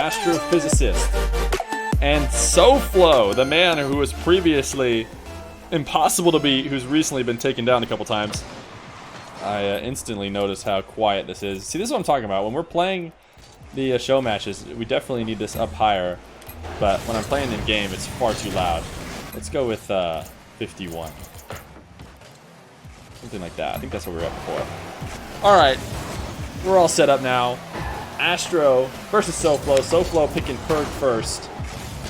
astrophysicist. And Soflo, the man who was previously impossible to beat, who's recently been taken down a couple times. I instantly noticed how quiet this is. See, this is what I'm talking about. When we're playing the show matches, we definitely need this up higher. But when I'm playing in game, it's far too loud. Let's go with 51. Something like that. I think that's what we were at before. Alright, we're all set up now. Astro versus Soflo. Soflo picking Perg first.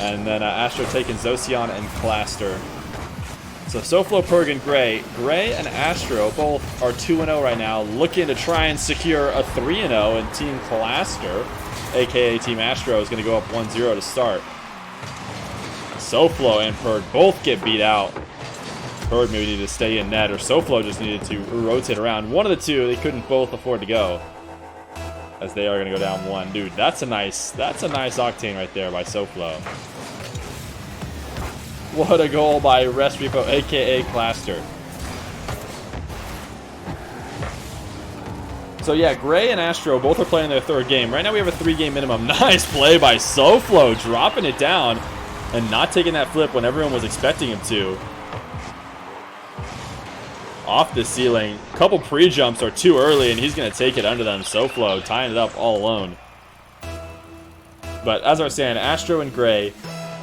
And then Astro taking Zocian and Claster. So Soflo, Perg, and Gray. Gray and Astro both are 2-0 right now, looking to try and secure a 3-0. And Team Claster, aka Team Astro, is going to go up 1-0 to start. Soflo and Perg both get beat out. Perg maybe needed to stay in net, or Soflo just needed to rotate around. One of the two, they couldn't both afford to go, as they are going to go down one. Dude, that's a nice octane right there by Soflo. What a goal by Rest Repo, aka Claster. So yeah, Gray and Astro both are playing their third game. Right now we have a 3-game minimum. Nice play by Soflo, dropping it down and not taking that flip when everyone was expecting him to. Off the ceiling. Couple pre-jumps are too early, and he's going to take it under them. Soflo tying it up all alone. But as I was saying, Astro and Gray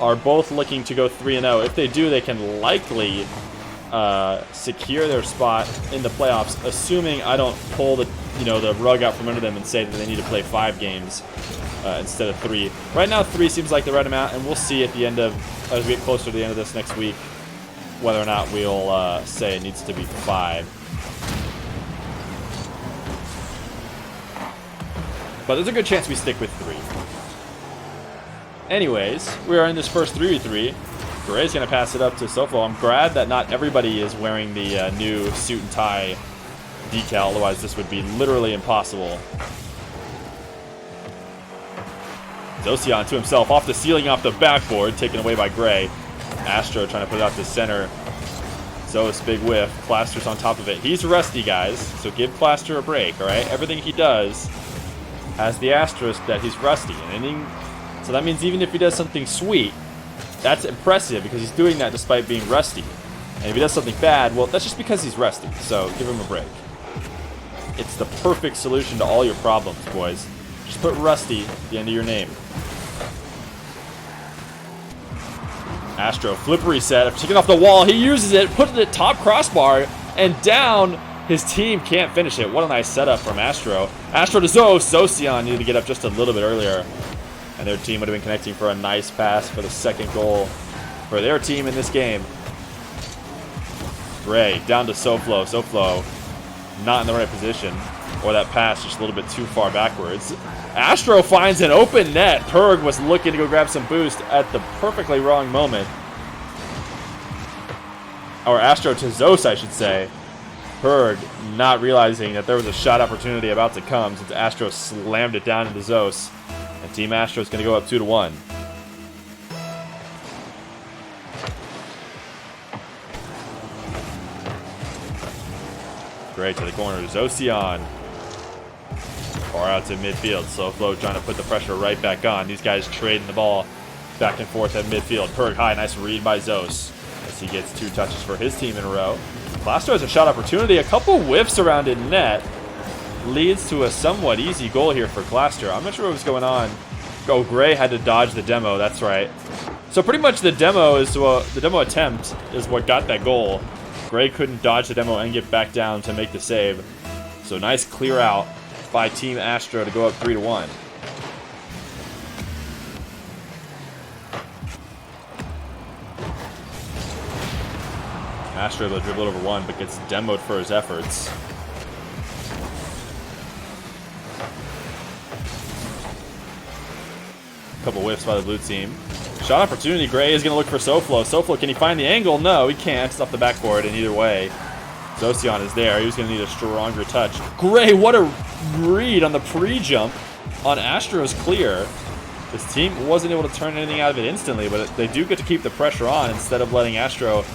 are both looking to go 3-0. If they do, they can likely secure their spot in the playoffs, assuming I don't pull the rug out from under them and say that they need to play 5 games instead of 3. Right now, 3 seems like the right amount, and we'll see at the end of, as we get closer to the end of this next week, whether or not we'll say it needs to be 5. But there's a good chance we stick with 3. Anyways, we are in this first 3v3. Gray's going to pass it up to Soflo. I'm glad that not everybody is wearing the new suit and tie decal, otherwise this would be literally impossible. Zocian to himself, off the ceiling, off the backboard, taken away by Gray. Astro trying to put it out to center. Zos, big whiff. Claster's on top of it. He's rusty, guys, so give Claster a break, alright? Everything he does has the asterisk that he's rusty. So that means even if he does something sweet, that's impressive because he's doing that despite being rusty. And if he does something bad, well, that's just because he's rusty, so give him a break. It's the perfect solution to all your problems, boys. Just put rusty at the end of your name. Astro, flip reset, after taking off the wall, he uses it, puts it at top crossbar, and down. His team can't finish it. What a nice setup from Astro. Astro to Zocian needed to get up just a little bit earlier, and their team would have been connecting for a nice pass for the second goal for their team in this game. Gray down to Soflo. Soflo not in the right position, or that pass just a little bit too far backwards. Astro finds an open net. Perg was looking to go grab some boost at the perfectly wrong moment. Or Astro to Zos, I should say. Perg not realizing that there was a shot opportunity about to come since Astro slammed it down into Zos. And Team Astro is going to go up 2-1. Great to the corner. Zocian. Far out to midfield. Soflo trying to put the pressure right back on. These guys trading the ball back and forth at midfield. Perg high. Nice read by Zos as he gets 2 touches for his team in a row. Claster has a shot opportunity. A couple whiffs around in net. Leads to a somewhat easy goal here for Claster. I'm not sure what was going on. Oh, Gray had to dodge the demo. That's right. So pretty much the demo attempt is what got that goal. Gray couldn't dodge the demo and get back down to make the save. So nice clear out by Team Astro to go up 3-1. Astro will dribble over one, but gets demoed for his efforts. Couple whiffs by the blue team. Shot opportunity. Gray is going to look for Soflo. Soflo, can he find the angle? No, he can't. It's off the backboard, and either way, Zocian is there. He was going to need a stronger touch. Gray, what a read on the pre-jump on Astro's clear. This team wasn't able to turn anything out of it instantly, but they do get to keep the pressure on instead of letting Astro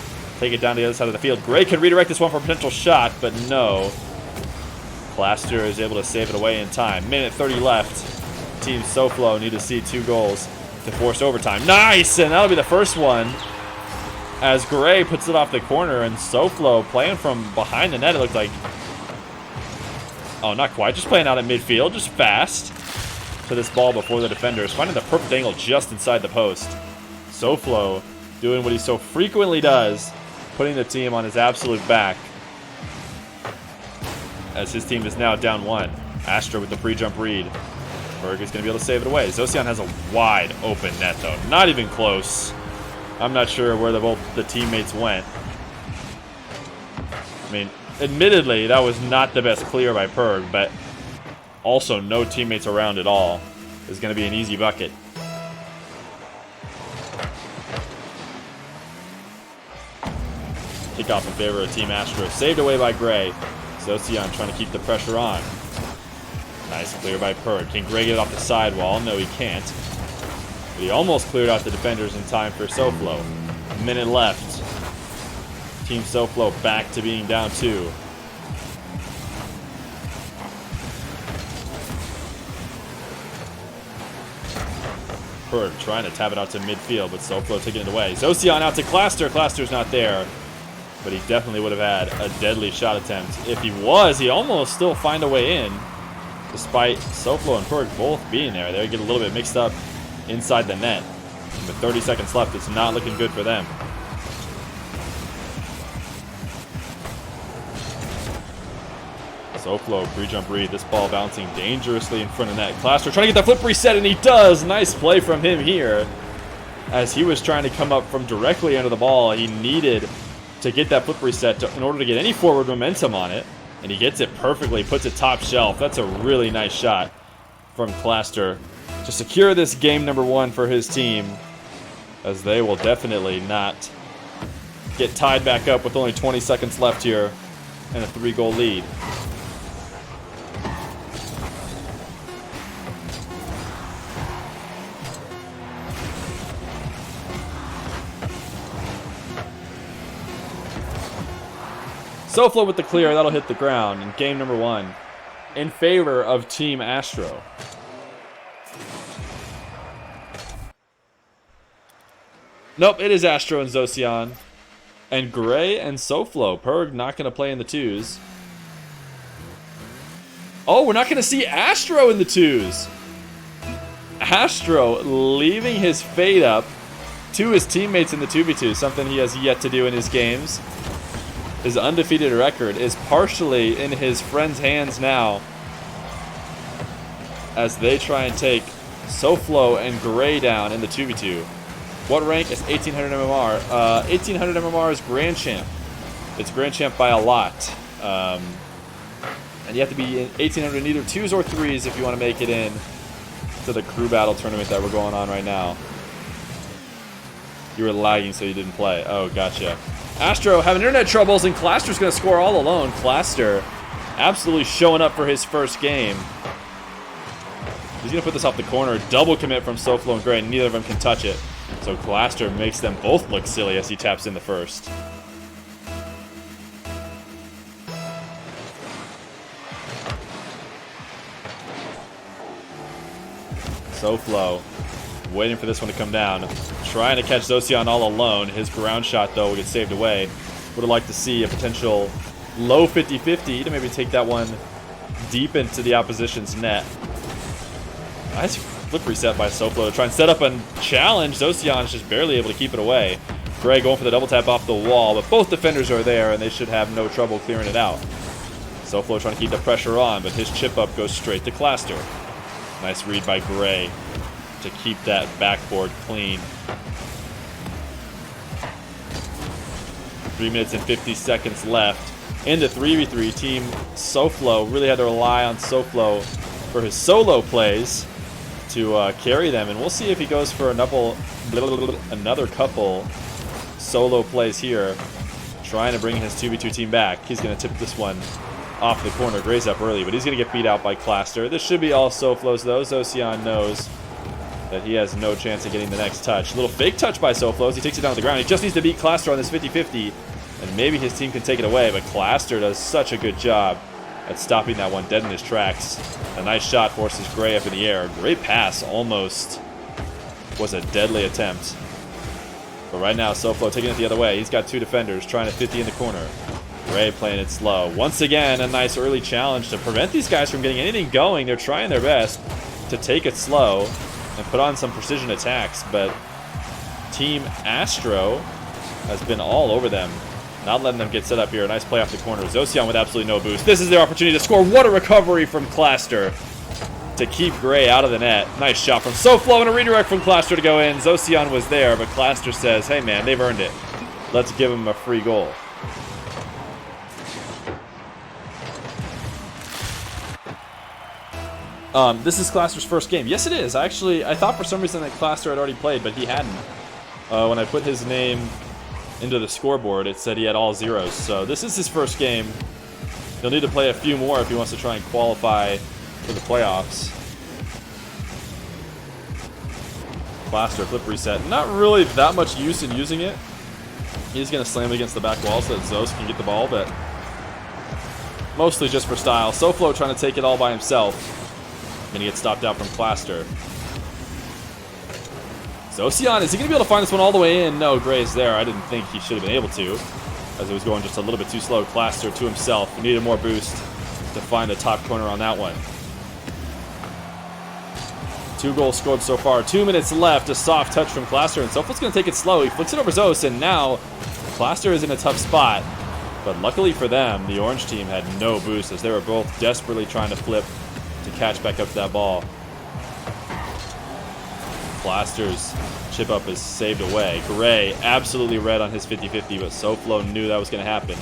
take it down to the other side of the field. Gray could redirect this one for a potential shot, but no. Claster is able to save it away in time. Minute 30 left. Team Soflo need to see 2 goals to force overtime. Nice! And that'll be the first one. As Gray puts it off the corner, and Soflo playing from behind the net, it looked like. Oh, not quite. Just playing out at midfield, just fast to this ball before the defenders. Finding the perfect angle just inside the post. Soflo doing what he so frequently does, putting the team on his absolute back. As his team is now down 1. Astro with the pre-jump read. Berg is going to be able to save it away. Zosian has a wide open net, though. Not even close. I'm not sure where both the teammates went. I mean, admittedly, that was not the best clear by Berg, but also no teammates around at all. It's going to be an easy bucket. Kickoff in favor of Team Astro. Saved away by Gray. Zosian trying to keep the pressure on. Nice clear by Berg. Can Gray get it off the sidewall? No, he can't. But he almost cleared out the defenders in time for Soflo. A minute left. Team Soflo back to being down 2. Berg trying to tap it out to midfield, but Soflo taking it away. Zosian out to Claster. Claster's not there. But he definitely would have had a deadly shot attempt. If he was, he almost still find a way in. Despite Soflo and Berg both being there. They get a little bit mixed up inside the net. And with 30 seconds left, it's not looking good for them. Soflo, pre-jump read. This ball bouncing dangerously in front of net. Claster trying to get that flip reset, and he does! Nice play from him here. As he was trying to come up from directly under the ball, he needed to get that flip reset in order to get any forward momentum on it. And he gets it perfectly, puts it top shelf. That's a really nice shot from Claster to secure this game number 1 for his team, as they will definitely not get tied back up with only 20 seconds left here and a 3-goal lead. Soflo with the clear, that'll hit the ground in game number 1 in favor of Team Astro. Nope, it is Astro and Zosian. And Gray and Soflo. Berg not going to play in the 2s. Oh, we're not going to see Astro in the 2s. Astro leaving his fade up to his teammates in the 2v2, something he has yet to do in his games. His undefeated record is partially in his friends' hands now, as they try and take Soflo and Gray down in the 2v2. What rank is 1800 MMR? 1800 MMR is Grand Champ. It's Grand Champ by a lot. And you have to be in 1800 in either 2s or 3s if you want to make it in to the crew battle tournament that we're going on right now. You were lagging, so you didn't play. Oh, gotcha. Astro having internet troubles, and Claster's going to score all alone. Claster absolutely showing up for his first game. He's going to put this off the corner. Double commit from Soflo and Gray. Neither of them can touch it. So Claster makes them both look silly as he taps in the first. Soflo waiting for this one to come down. Trying to catch Zosian all alone. His ground shot, though, will get saved away. Would have liked to see a potential low 50-50 to maybe take that one deep into the opposition's net. Nice flip reset by Soflo to try and set up a challenge. Zosian's just barely able to keep it away. Gray going for the double tap off the wall, but both defenders are there, and they should have no trouble clearing it out. Soflo trying to keep the pressure on, but his chip up goes straight to Claster. Nice read by Gray to keep that backboard clean. 3 minutes and 50 seconds left in the 3v3. Team Soflo really had to rely on Soflo for his solo plays to carry them, and we'll see if he goes for another couple solo plays here, trying to bring his 2v2 team back. He's going to tip this one off the corner. Gray's up early, but he's going to get beat out by Claster. This should be all Soflo's, though. Zosian knows that he has no chance of getting the next touch. A little fake touch by Soflo as he takes it down to the ground. He just needs to beat Claster on this 50-50, and maybe his team can take it away, but Claster does such a good job at stopping that one dead in his tracks. A nice shot forces Gray up in the air. Great pass, almost was a deadly attempt. But right now, Soflo taking it the other way. He's got two defenders trying to 50 in the corner. Gray playing it slow. Once again, a nice early challenge to prevent these guys from getting anything going. They're trying their best to take it slow and put on some precision attacks, but Team Astro has been all over them, not letting them get set up here. Nice play off the corner. Zocian with absolutely no boost. This is their opportunity to score. What a recovery from Claster to keep Gray out of the net. Nice shot from Soflo and a redirect from Claster to go in. Zocian was there, but Claster says, hey man, they've earned it. Let's give them a free goal. This is Claster's first game. Yes, it is. I thought for some reason that Claster had already played, but he hadn't. When I put his name into the scoreboard, it said he had all zeros. So this is his first game. He'll need to play a few more if he wants to try and qualify for the playoffs. Claster, flip reset. Not really that much use in using it. He's going to slam it against the back wall so that Zos can get the ball, but mostly just for style. Soflo trying to take it all by himself. Going to get stopped out from Claster. Zocian, is he going to be able to find this one all the way in? No, Gray's there. I didn't think he should have been able to, as it was going just a little bit too slow. Claster to himself. Needed more boost to find the top corner on that one. 2 goals scored so far. 2 minutes left. A soft touch from Claster, and Soflo's going to take it slow. He flicks it over Zos, and now Claster is in a tough spot. But luckily for them, the orange team had no boost, as they were both desperately trying to flip to catch back up to that ball. Claster's chip up is saved away. Gray absolutely red on his 50-50, but Soflo knew that was going to happen.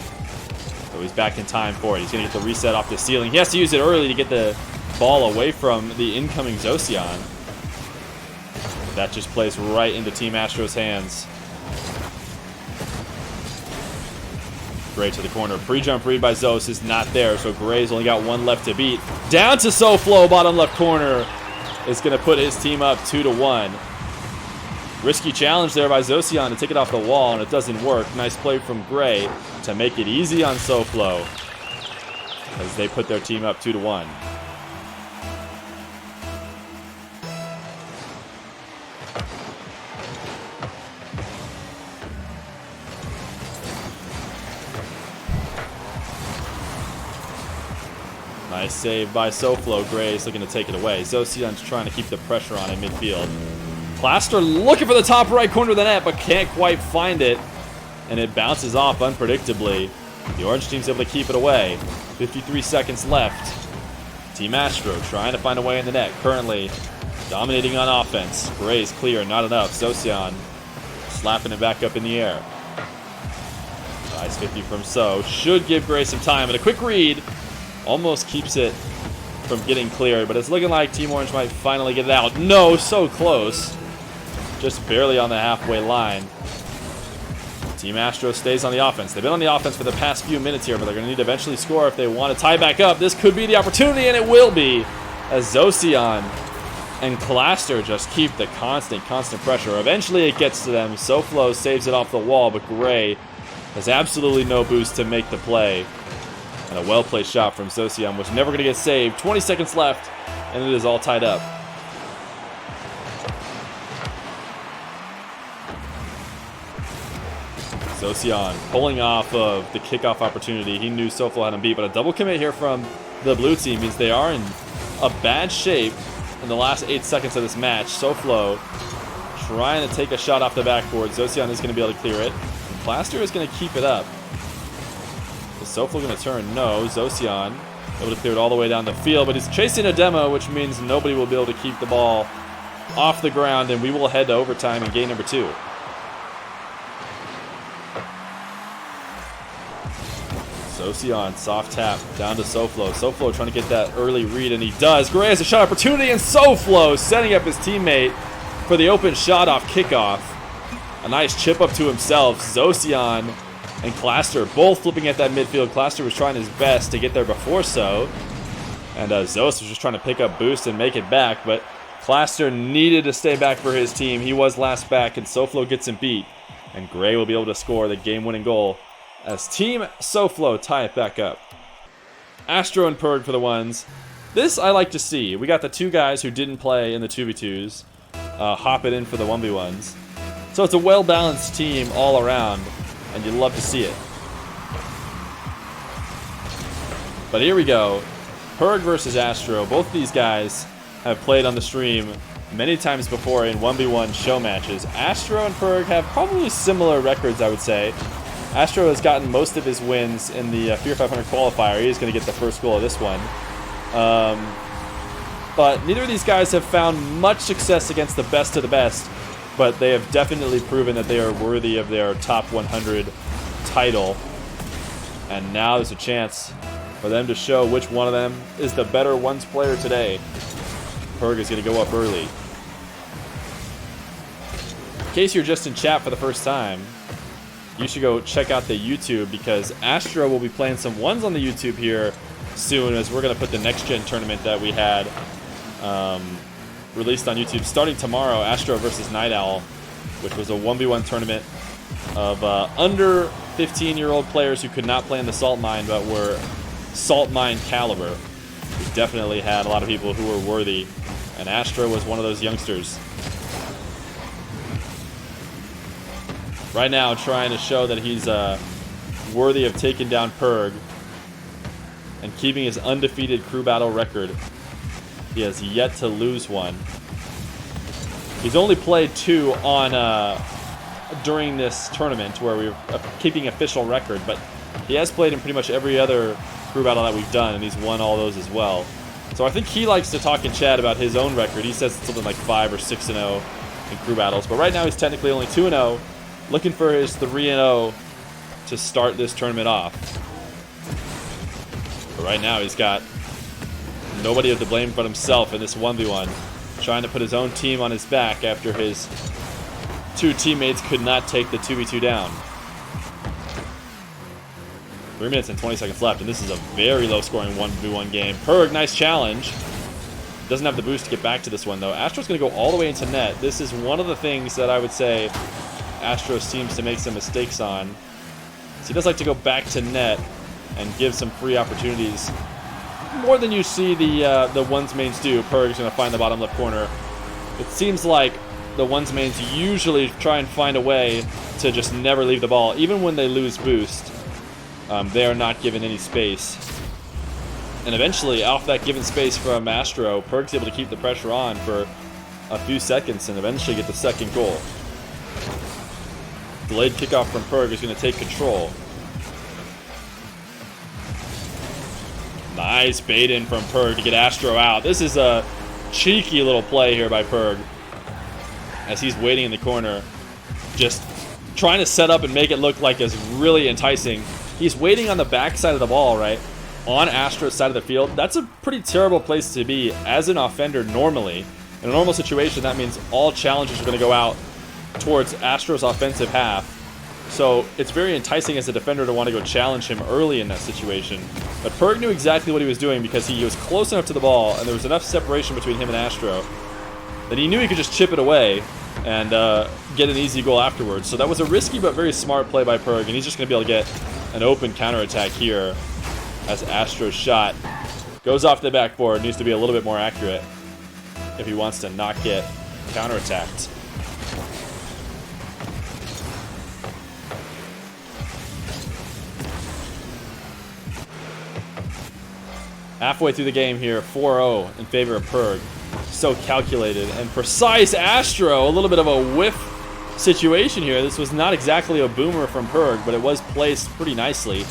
So he's back in time for it. He's going to get the reset off the ceiling. He has to use it early to get the ball away from the incoming Zocian. That just plays right into Team Astro's hands. Gray to the corner. Pre-jump read by Zos is not there, so Gray's only got one left to beat. Down to Soflo, bottom left corner. Is going to put his team up 2-1. Risky challenge there by Zocian to take it off the wall, and it doesn't work. Nice play from Gray to make it easy on Soflo as they put their team up 2-1. Nice save by Soflo. Gray is looking to take it away. Zocian's trying to keep the pressure on in midfield. Claster looking for the top right corner of the net, but can't quite find it. And it bounces off unpredictably. The orange team's able to keep it away. 53 seconds left. Team Astro trying to find a way in the net. Currently dominating on offense. Gray's clear, not enough. Zocian slapping it back up in the air. Nice 50 from So. Should give Gray some time, but a quick read almost keeps it from getting cleared, but it's looking like Team Orange might finally get it out. No, so close. Just barely on the halfway line. Team Astro stays on the offense. They've been on the offense for the past few minutes here, but they're going to need to eventually score if they want to tie back up. This could be the opportunity, and it will be, as Zocian and Claster just keep the constant pressure. Eventually it gets to them. Soflo saves it off the wall, but Gray has absolutely no boost to make the play. And a well-placed shot from Zocian was never going to get saved. 20 seconds left, and it is all tied up. Zocian pulling off of the kickoff opportunity. He knew Soflo had him beat, but a double commit here from the blue team means they are in a bad shape in the last 8 seconds of this match. Soflo trying to take a shot off the backboard. Zocian is going to be able to clear it. And Claster is going to keep it up. Is Soflo going to turn? No. Zocian able to clear it all the way down the field, but he's chasing a demo, which means nobody will be able to keep the ball off the ground, and we will head to overtime in game number 2. Zocian, soft tap down to Soflo. Soflo trying to get that early read, and he does. Gray has a shot opportunity, and Soflo setting up his teammate for the open shot off kickoff. A nice chip up to himself. Zocian and Claster both flipping at that midfield. Claster was trying his best to get there before So. And Zos was just trying to pick up boost and make it back, but Claster needed to stay back for his team. He was last back, and Soflo gets him beat. And Gray will be able to score the game-winning goal as Team Soflo tie it back up. Astro and Perg for the ones. This I like to see. We got the two guys who didn't play in the 2v2s hopping in for the 1v1s. So it's a well-balanced team all around, and you love to see it. But here we go. Perg versus Astro. Both of these guys have played on the stream many times before in 1v1 show matches. Astro and Perg have probably similar records, I would say. Astro has gotten most of his wins in the Feer 500 qualifier. He is going to get the first goal of this one. But neither of these guys have found much success against the best of the best, but they have definitely proven that they are worthy of their top 100 title. And now there's a chance for them to show which one of them is the better ones player today. Perg is going to go up early. In case you're just in chat for the first time, you should go check out the YouTube, because Astro will be playing some ones on the YouTube here soon, as we're going to put the next gen tournament that we had released on YouTube starting tomorrow. Astro versus Night Owl, which was a 1v1 tournament of under 15-year-old players who could not play in the Salt Mine but were Salt Mine caliber. We definitely had a lot of people who were worthy, and Astro was one of those youngsters. Right now, trying to show that he's worthy of taking down Perg and keeping his undefeated crew battle record. He has yet to lose one. He's only played 2 on during this tournament where we were keeping official record, but he has played in pretty much every other crew battle that we've done, and he's won all those as well. So I think he likes to talk in chat about his own record. He says it's something like 5 or 6-0 in crew battles, but right now he's technically only 2-0, looking for his 3-0 to start this tournament off. But right now he's got nobody to blame but himself in this 1v1, trying to put his own team on his back after his 2 teammates could not take the 2v2 down. 3 minutes and 20 seconds left, and this is a very low-scoring 1v1 game. Perg, nice challenge. Doesn't have the boost to get back to this one, though. Astro's going to go all the way into net. This is one of the things that I would say Astro seems to make some mistakes on. So he does like to go back to net and give some free opportunities. More than you see the ones mains do. Perg's going to find the bottom left corner. It seems like the ones mains usually try and find a way to just never leave the ball. Even when they lose boost, they are not given any space. And eventually, off that given space from Astro, Perg's able to keep the pressure on for a few seconds and eventually get the second goal. Delayed kickoff from Perg is going to take control. Nice bait in from Perg to get Astro out. This is a cheeky little play here by Perg, as he's waiting in the corner, just trying to set up and make it look like it's really enticing. He's waiting on the backside of the ball, right? On Astro's side of the field. That's a pretty terrible place to be as an offender normally. In a normal situation, that means all challenges are going to go out towards Astro's offensive half. So it's very enticing as a defender to want to go challenge him early in that situation. But Perg knew exactly what he was doing, because he was close enough to the ball and there was enough separation between him and Astro that he knew he could just chip it away and get an easy goal afterwards. So that was a risky but very smart play by Perg, and he's just going to be able to get an open counterattack here as Astro's shot goes off the backboard. Needs to be a little bit more accurate if he wants to not get counterattacked. Halfway through the game here, 4-0 in favor of Perg. So calculated and precise. Astro, a little bit of a whiff situation here. This was not exactly a boomer from Perg, but it was placed pretty nicely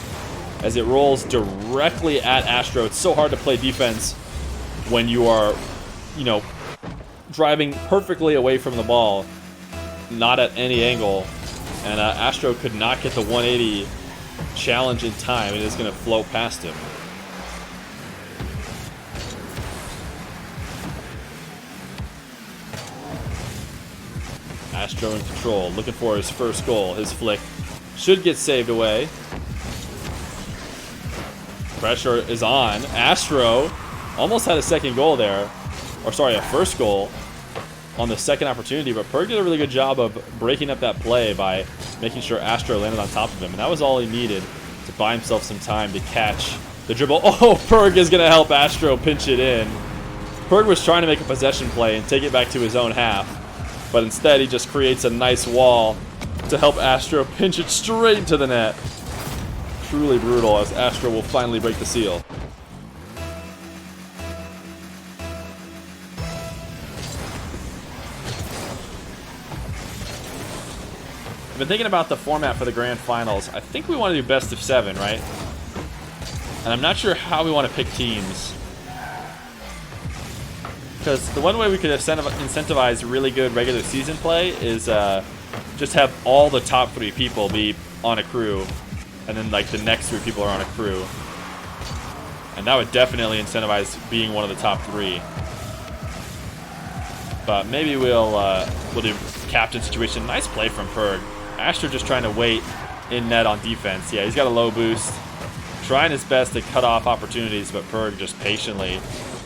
as it rolls directly at Astro. It's so hard to play defense when you are, you know, driving perfectly away from the ball, not at any angle. And Astro could not get the 180 challenge in time. It is going to float past him. Astro in control, looking for his first goal. His flick should get saved away. Pressure is on. Astro almost had a second goal there. Or sorry, a first goal on the second opportunity. But Perg did a really good job of breaking up that play by making sure Astro landed on top of him. And that was all he needed to buy himself some time to catch The dribble. Oh, Perg is going to help Astro pinch it in. Perg was trying to make a possession play and take it back to his own half. But instead, he just creates a nice wall to help Astro pinch it straight into the net. Truly brutal, as Astro will finally break the seal. I've been thinking about the format for the grand finals. I think we want to do best of 7, right? And I'm not sure how we want to pick teams. Because the one way we could incentivize really good regular season play is just have all the top 3 people be on a crew. And then like the next 3 people are on a crew. And that would definitely incentivize being one of the top 3. But maybe we'll do captain situation. Nice play from Perg. Astro just trying to wait in net on defense. Yeah, he's got a low boost. Trying his best to cut off opportunities, but Perg just patiently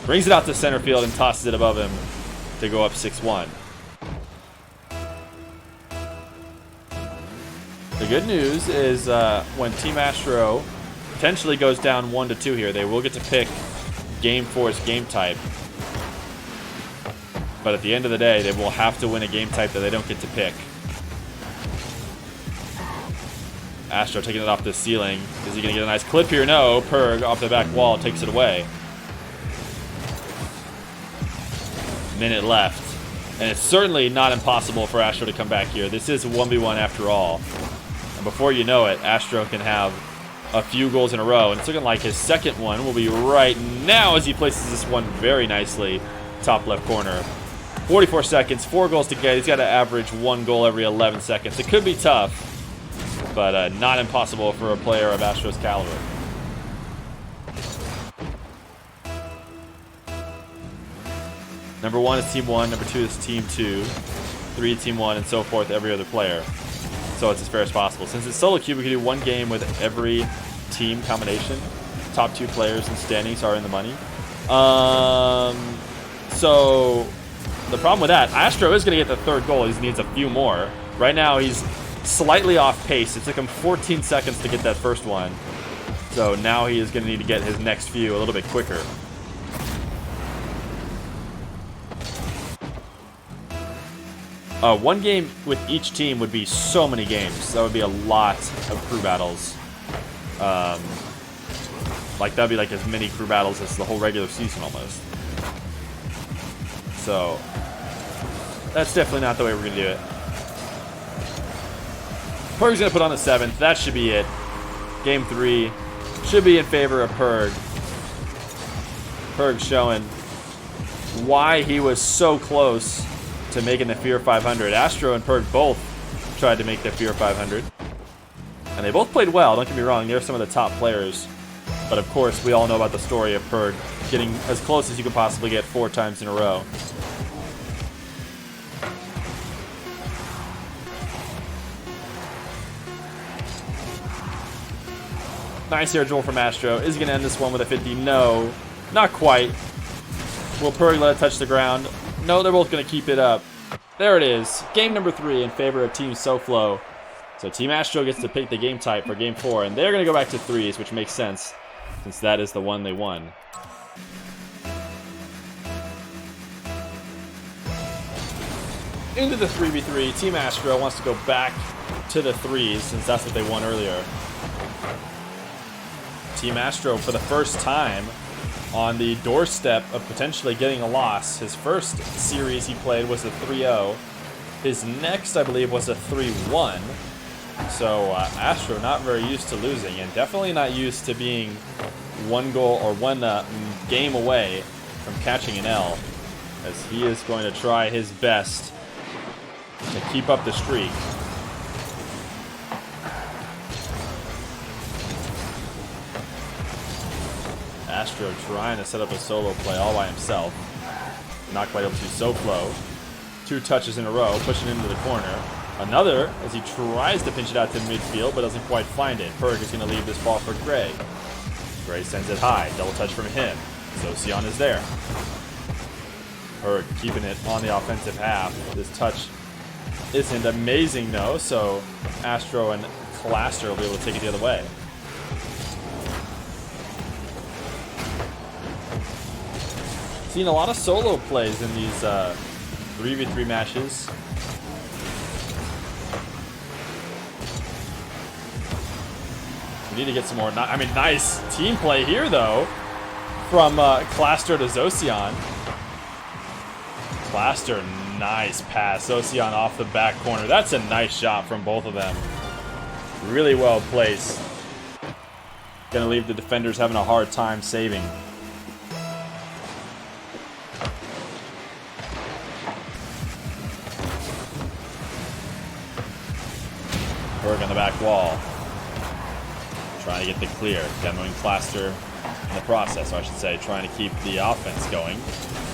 brings it out to center field and tosses it above him to go up 6-1. The good news is when Team Astro potentially goes down 1-2 here, they will get to pick Game 4's game type. But at the end of the day, they will have to win a game type that they don't get to pick. Astro taking it off the ceiling. Is he going to get a nice clip here? No. Perg off the back wall takes it away. Minute left. And it's certainly not impossible for Astro to come back here. This is 1v1 after all. And before you know it, Astro can have a few goals in a row. And it's looking like his second one will be right now as he places this one very nicely. Top left corner. 44 seconds, 4 goals to get. He's got to average 1 goal every 11 seconds. It could be tough, but not impossible for a player of Astro's caliber. Number 1 is Team 1, number 2 is Team 2, 3 Team 1, and so forth, every other player. So it's as fair as possible. Since it's solo queue, we can do 1 game with every team combination. Top 2 players and standings are in the money. So the problem with that, Astro is going to get the 3rd goal. He needs a few more. Right now, he's slightly off pace. It took him 14 seconds to get that first one. So now he is going to need to get his next few a little bit quicker. One game with each team would be so many games. That would be a lot of crew battles. Like, that would be like as many crew battles as the whole regular season almost. So that's definitely not the way we're going to do it. Perg's going to put on the 7th. That should be it. Game 3 should be in favor of Perg. Perg showing why he was so close to making the Feer 500. Astro and Perg both tried to make the Feer 500. And they both played well, don't get me wrong. They're some of the top players. But of course, we all know about the story of Perg getting as close as you could possibly get 4 times in a row. Nice air dribble from Astro. Is he going to end this one with a 50? No, not quite. Will Perg let it touch the ground? No, they're both going to keep it up. There it is. Game number 3 in favor of Team Soflo. So Team Astro gets to pick the game type for Game 4, and they're going to go back to 3s, which makes sense, since that is the one they won. Into the 3v3. Team Astro wants to go back to the 3s, since that's what they won earlier. Team Astro, for the first time, on the doorstep of potentially getting a loss. His first series he played was a 3-0. His next, I believe, was a 3-1. So Astro not very used to losing, and definitely not used to being 1 goal or 1 game away from catching an L, as he is going to try his best to keep up the streak. Astro trying to set up a solo play all by himself. Not quite able to. Soflo, 2 touches in a row, pushing into the corner. Another as he tries to pinch it out to midfield, but doesn't quite find it. Perg is going to leave this ball for Gray. Gray sends it high. Double touch from him. Socion is there. Perg keeping it on the offensive half. This touch isn't amazing, though, so Astro and Cluster will be able to take it the other way. Seen a lot of solo plays in these 3v3 matches. We need to get some more. I mean, nice team play here, though, from Claster to Zocian. Claster, nice pass. Zocian off the back corner. That's a nice shot from both of them. Really well placed. Gonna leave the defenders having a hard time saving. Berg on the back wall. Trying to get the clear. Demoing Claster in the process, or I should say, trying to keep the offense going.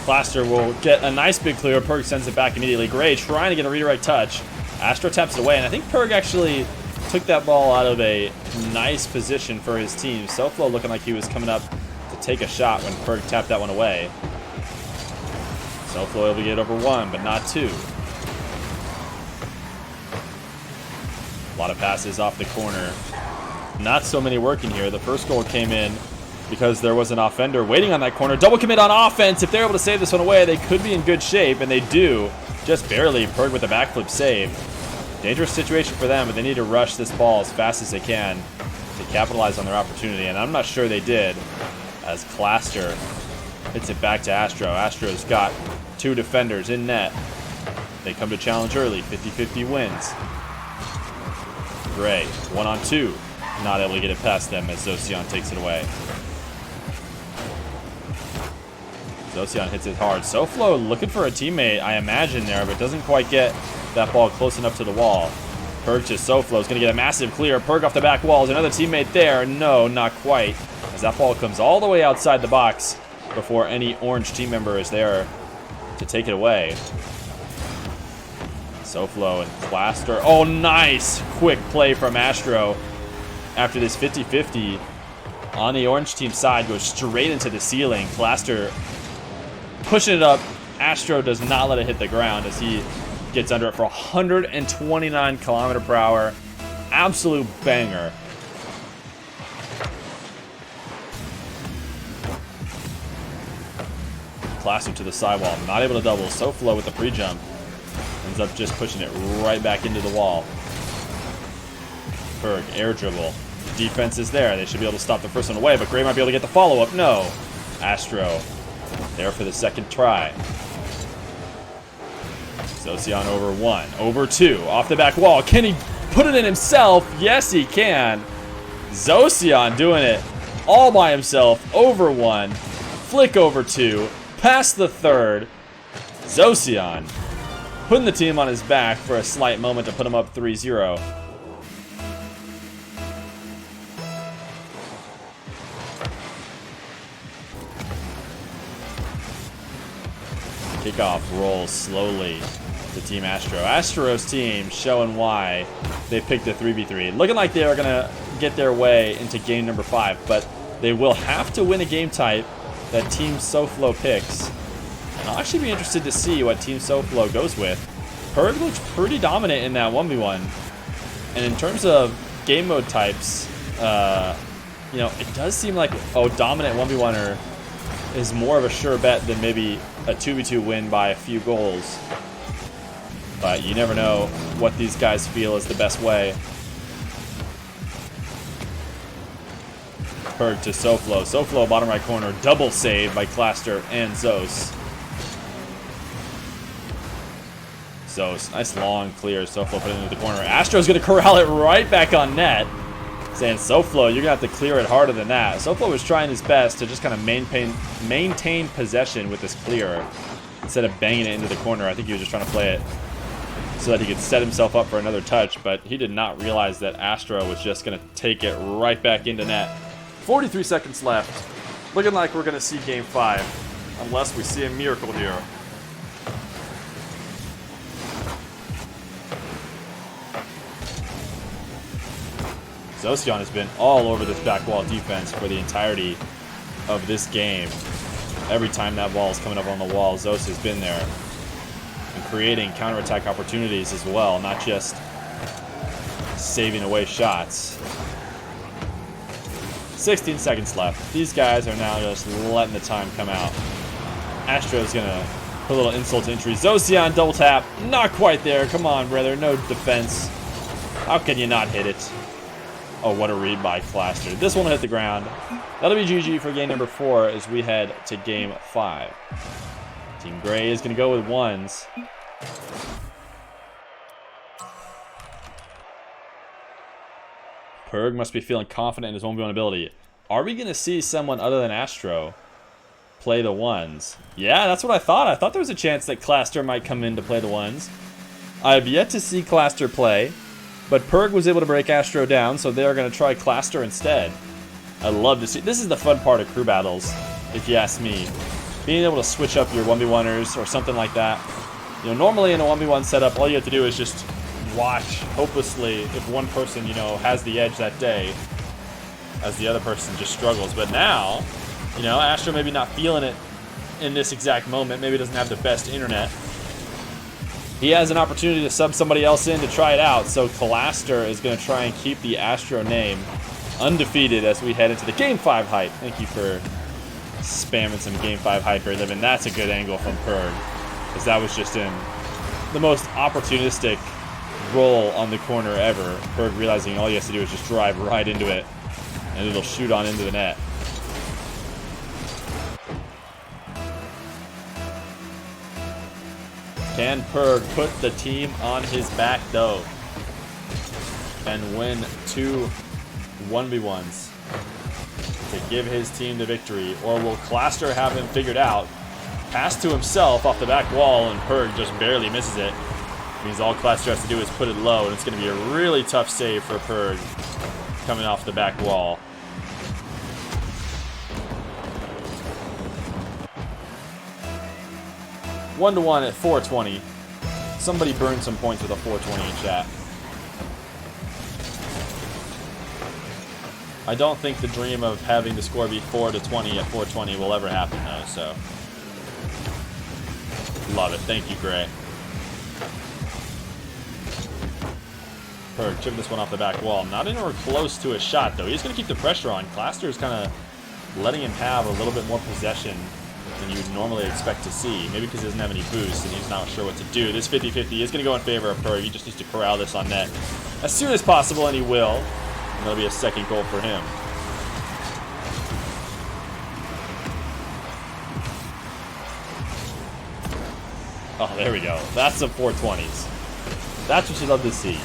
Claster will get a nice big clear. Perg sends it back immediately. Gray trying to get a redirect touch. Astro taps it away, and I think Perg actually took that ball out of a nice position for his team. Soflo looking like he was coming up to take a shot when Perg tapped that one away. Soflo able to get over one, but not two. A lot of passes off the corner. Not so many working here. The first goal came in because there was an offender waiting on that corner. Double commit on offense. If they're able to save this one away, they could be in good shape, and they do. Just barely. Perg with a backflip save. Dangerous situation for them, but they need to rush this ball as fast as they can to capitalize on their opportunity, and I'm not sure they did, as Claster hits it back to Astro. Astro's got two defenders in net. They come to challenge early. 50-50 wins. Gray, 1-on-2. Not able to get it past them as Zocian takes it away. Zocian hits it hard. Soflo looking for a teammate, I imagine, there, but doesn't quite get that ball close enough to the wall. Perg to Soflo is going to get a massive clear. Perg off the back wall. Is another teammate there? No, not quite. As that ball comes all the way outside the box before any orange team member is there to take it away. Soflo and Claster. Oh, nice quick play from Astro. After this 50-50 on the orange team side goes straight into the ceiling. Claster pushing it up. Astro does not let it hit the ground as he gets under it for 129 km/h. Absolute banger. Claster to the sidewall. Not able to double. Soflo with the pre-jump. Ends up just pushing it right back into the wall. Perg, air dribble. Defense is there. They should be able to stop the first one away, but Gray might be able to get the follow-up. No. Astro there for the second try. Zocian over one. Over two. Off the back wall. Can he put it in himself? Yes, he can. Zocian doing it all by himself. Over one. Flick over two. Past the third. Zocian putting the team on his back for a slight moment to put him up 3-0. Kickoff rolls slowly to Team Astro. Astro's team showing why they picked a 3v3. Looking like they are going to get their way into game number 5, but they will have to win a game type that Team Soflo picks. And I'll actually be interested to see what Team Soflo goes with. Perg looks pretty dominant in that 1v1. And in terms of game mode types, you know, it does seem like a dominant 1v1er is more of a sure bet than maybe a 2v2 win by a few goals. But you never know what these guys feel is the best way. Perg to Soflo. Soflo, bottom right corner. Double save by Claster and Zos. Zos, nice long clear. Soflo put it into the corner. Astro's going to corral it right back on net. Saying, Soflo, you're going to have to clear it harder than that. Soflo was trying his best to just kind of maintain possession with this clear instead of banging it into the corner. I think he was just trying to play it so that he could set himself up for another touch, but he did not realize that Astro was just going to take it right back into net. 43 seconds left. Looking like we're going to see game 5, unless we see a miracle here. Zocian has been all over this back wall defense for the entirety of this game. Every time that ball is coming up on the wall, Zos has been there and creating counterattack opportunities as well, not just saving away shots. 16 seconds left. These guys are now just letting the time come out. Astro's gonna put a little insult to injury. Zocian double tap. Not quite there. Come on, brother. No defense. How can you not hit it? Oh, what a read by Claster. This one will hit the ground. That'll be GG for game number 4 as we head to game 5. Team Gray is going to go with ones. Perg must be feeling confident in his 1v1 ability. Are we going to see someone other than Astro play the ones? Yeah, that's what I thought. I thought there was a chance that Claster might come in to play the ones. I have yet to see Claster play, but Perg was able to break Astro down, so they're going to try Claster instead. I love to see. This is the fun part of crew battles, if you ask me. Being able to switch up your 1v1ers or something like that. You know, normally in a 1v1 setup, all you have to do is just watch hopelessly if one person, you know, has the edge that day as the other person just struggles. But now, you know, Astro maybe not feeling it in this exact moment. Maybe doesn't have the best internet. He has an opportunity to sub somebody else in to try it out. So Claster is going to try and keep the Astro name undefeated as we head into the Game 5 hype. Thank you for spamming some Game 5 hype here, Livin. That's a good angle from Perg, because that was just in the most opportunistic roll on the corner ever. Perg realizing all he has to do is just drive right into it, and it'll shoot on into the net. Can Perg put the team on his back, though, and win 2 1v1s to give his team the victory? Or will Claster have him figured out? Pass to himself off the back wall, and Perg just barely misses it. Means all Claster has to do is put it low, and it's going to be a really tough save for Perg coming off the back wall. One to one at 420. Somebody burned some points with a 420 in chat. I don't think the dream of having the score be 4 to 20 at 420 will ever happen, though, so. Love it. Thank you, Gray. Perg chipped this one off the back wall. Not anywhere close to a shot, though. He's going to keep the pressure on. Claster is kind of letting him have a little bit more possession than you would normally expect to see. Maybe because he doesn't have any boost and he's not sure what to do. This 50-50 is going to go in favor of Perg. He just needs to corral this on net as soon as possible, and he will. And that'll be a second goal for him. Oh, there we go. That's some 420s. That's what you love to see.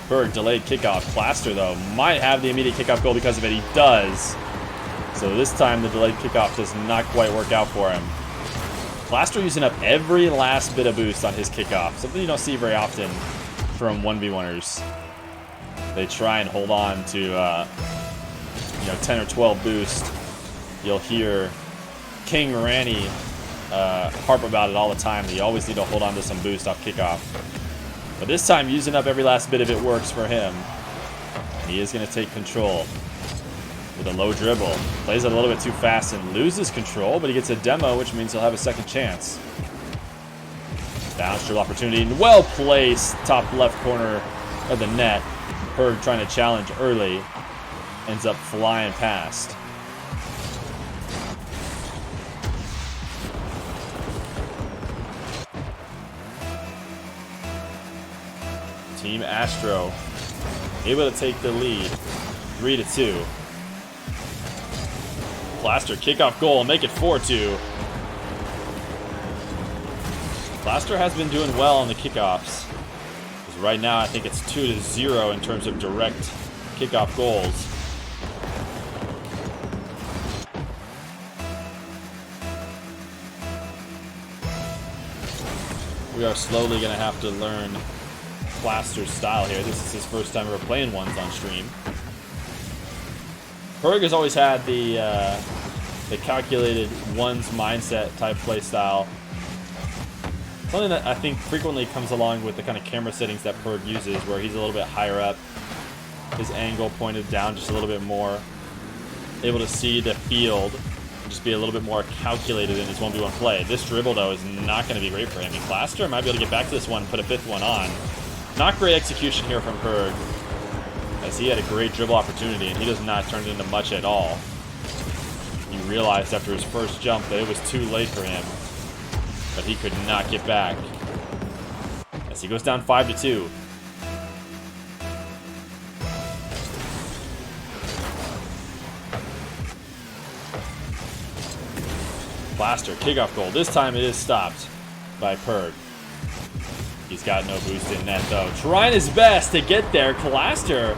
Perg delayed kickoff. Claster, though, might have the immediate kickoff goal because of it. He does. So this time the delayed kickoff does not quite work out for him. Claster using up every last bit of boost on his kickoff. Something you don't see very often from 1v1ers. They try and hold on to, 10 or 12 boost. You'll hear King Ranny harp about it all the time. That you always need to hold on to some boost off kickoff. But this time, using up every last bit of it works for him. And he is going to take control with a low dribble. Plays it a little bit too fast and loses control, but he gets a demo, which means he'll have a second chance. Bounce dribble opportunity. Well placed. Top left corner of the net. Perg trying to challenge early. Ends up flying past. Team Astro able to take the lead 3-2. Claster kickoff goal, make it 4-2. Claster has been doing well on the kickoffs. Because right now I think it's 2-0 in terms of direct kickoff goals. We are slowly going to have to learn Claster's style here. This is his first time ever playing ones on stream. Perg has always had the calculated ones mindset type play style. Something that I think frequently comes along with the kind of camera settings that Perg uses, where he's a little bit higher up, his angle pointed down just a little bit more, able to see the field, and just be a little bit more calculated in his 1v1 play. This dribble, though, is not going to be great for him. And Claster might be able to get back to this one, put a fifth one on. Not great execution here from Perg. as he had a great dribble opportunity, and he does not turn it into much at all. He realized after his first jump that it was too late for him, but he could not get back. As he goes down 5-2. Blaster, kickoff goal. This time it is stopped by Perg. He's got no boost in net though. Trying his best to get there. Claster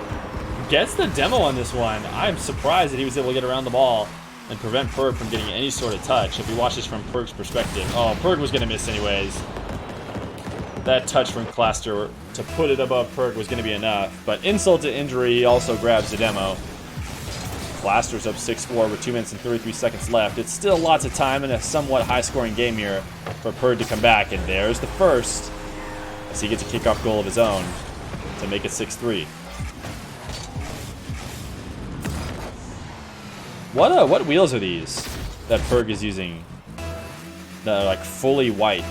gets the demo on this one. I'm surprised that he was able to get around the ball and prevent Perg from getting any sort of touch. If you watch this from Perg's perspective. Oh, Perg was going to miss anyways. That touch from Claster to put it above Perg was going to be enough. But insult to injury, he also grabs the demo. Claster's up 6-4 with 2 minutes and 33 seconds left. It's still lots of time in a somewhat high-scoring game here for Perg to come back. And there's the first, as he gets a kickoff goal of his own to make it 6-3. What wheels are these that Perg is using that are like fully white?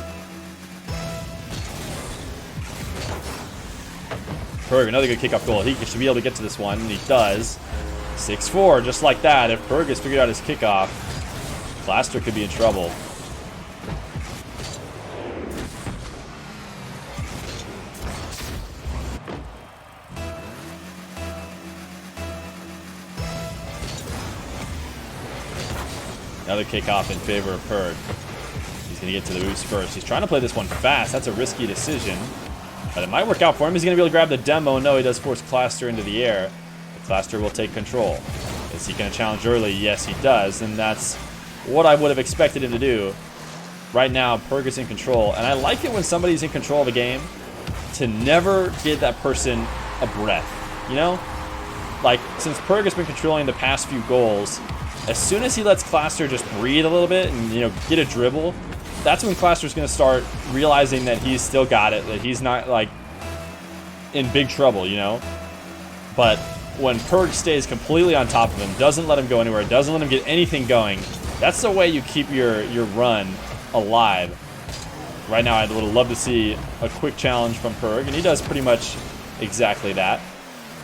Perg, another good kickoff goal. He should be able to get to this one, and he does. 6-4, just like that. If Perg has figured out his kickoff, Claster could be in trouble. Another kickoff in favor of Perg. He's going to get to the boost first. He's trying to play this one fast. That's a risky decision, but it might work out for him. He's going to be able to grab the demo. No, he does force Claster into the air. Claster will take control. Is he going to challenge early? Yes, he does, and that's what I would have expected him to do. Right now, Perg is in control, and I like it when somebody's in control of a game to never give that person a breath, you know? Like, since Perg has been controlling the past few goals, as soon as he lets Claster just breathe a little bit and, you know, get a dribble, that's when Claster's going to start realizing that he's still got it, that he's not, like, in big trouble, you know? But when Perg stays completely on top of him, doesn't let him go anywhere, doesn't let him get anything going, that's the way you keep your run alive. Right now, I would love to see a quick challenge from Perg, and he does pretty much exactly that,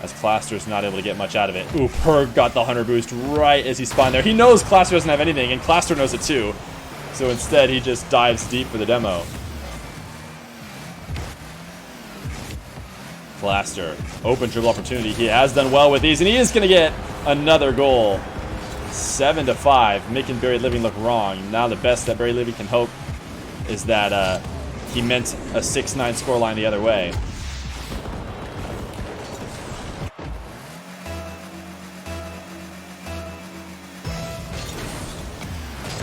as Claster's not able to get much out of it. Ooh, Perg got the 100 boost right as he spawned there. He knows Claster doesn't have anything, and Claster knows it too. So instead, he just dives deep for the demo. Claster, open dribble opportunity. He has done well with these, and he is going to get another goal. 7-5, making Barry Living look wrong. Now the best that Barry Living can hope is that he meant a 6-9 scoreline the other way.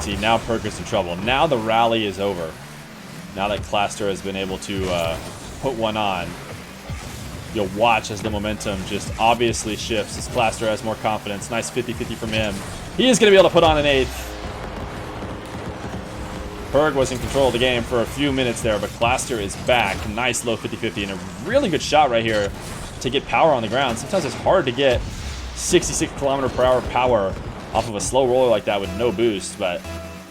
See, now Perg is in trouble. Now the rally is over. Now that Claster has been able to put one on. You'll watch as the momentum just obviously shifts as Claster has more confidence. Nice 50-50 from him. He is going to be able to put on an 8th. Perg was in control of the game for a few minutes there, but Claster is back. Nice low 50-50 and a really good shot right here to get power on the ground. Sometimes it's hard to get 66 km/h power off of a slow roller like that with no boost, but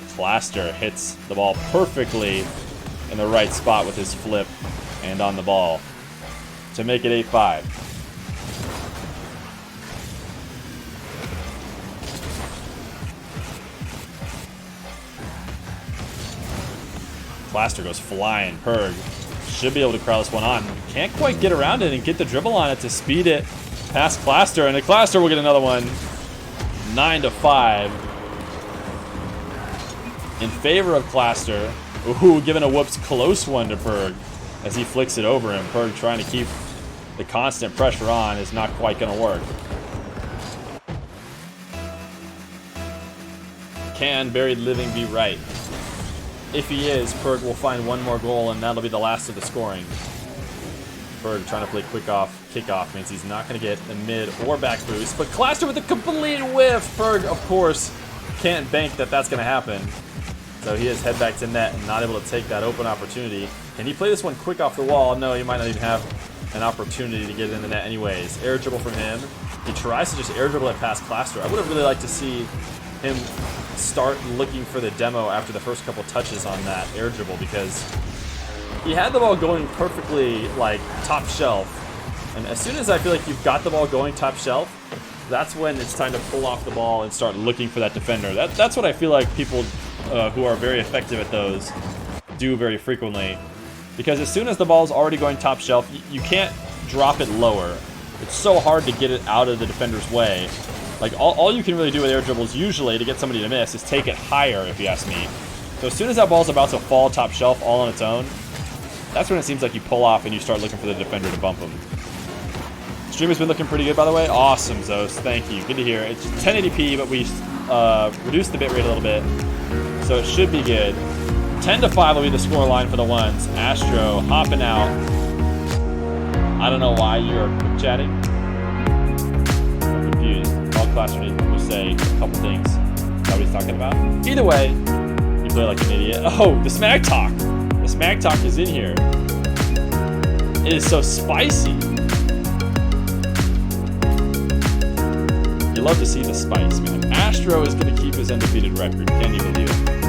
Claster hits the ball perfectly in the right spot with his flip and on the ball to make it 8-5. Claster goes flying. Perg should be able to crowd this one on. Can't quite get around it and get the dribble on it to speed it past Claster, and the Claster will get another one. 9-5 in favor of Claster. Ooh, giving a whoops close one to Perg as he flicks it over him. Perg trying to keep the constant pressure on is not quite going to work. Can Buried Living be right? If he is, Perg will find one more goal, and that'll be the last of the scoring. Perg trying to play kickoff means he's not going to get the mid or back boost. But Claster with a complete whiff. Perg, of course, can't bank that that's going to happen. So he is head back to net and not able to take that open opportunity. Can he play this one quick off the wall? No, he might not even have an opportunity to get it in the net anyways. Air dribble from him. He tries to just air dribble it past Claster. I would have really liked to see him start looking for the demo after the first couple touches on that air dribble, because he had the ball going perfectly, like, top shelf And as soon as I feel like you've got the ball going top shelf, that's when it's time to pull off the ball and start looking for that defender. That's what I feel like people who are very effective at those do very frequently. Because as soon as the ball's already going top shelf, you can't drop it lower. It's so hard to get it out of the defender's way. Like, all you can really do with air dribbles usually to get somebody to miss is take it higher, if you ask me. So as soon as that ball's about to fall top shelf all on its own, that's when it seems like you pull off and you start looking for the defender to bump him. Stream has been looking pretty good, by the way. Awesome, Zos. Thank you. Good to hear. It's 1080p, but we reduced the bitrate a little bit, so it should be good. 10-5 will be the score line for the ones. Astro hopping out. I don't know why you're quick chatting. I'm confused. All classroom did was say a couple things. Is that what he's talking about? Either way, you play like an idiot. Oh, the smack talk. The smack talk is in here. It is so spicy. You love to see the spice, man. Astro is going to keep his undefeated record. Can you believe it?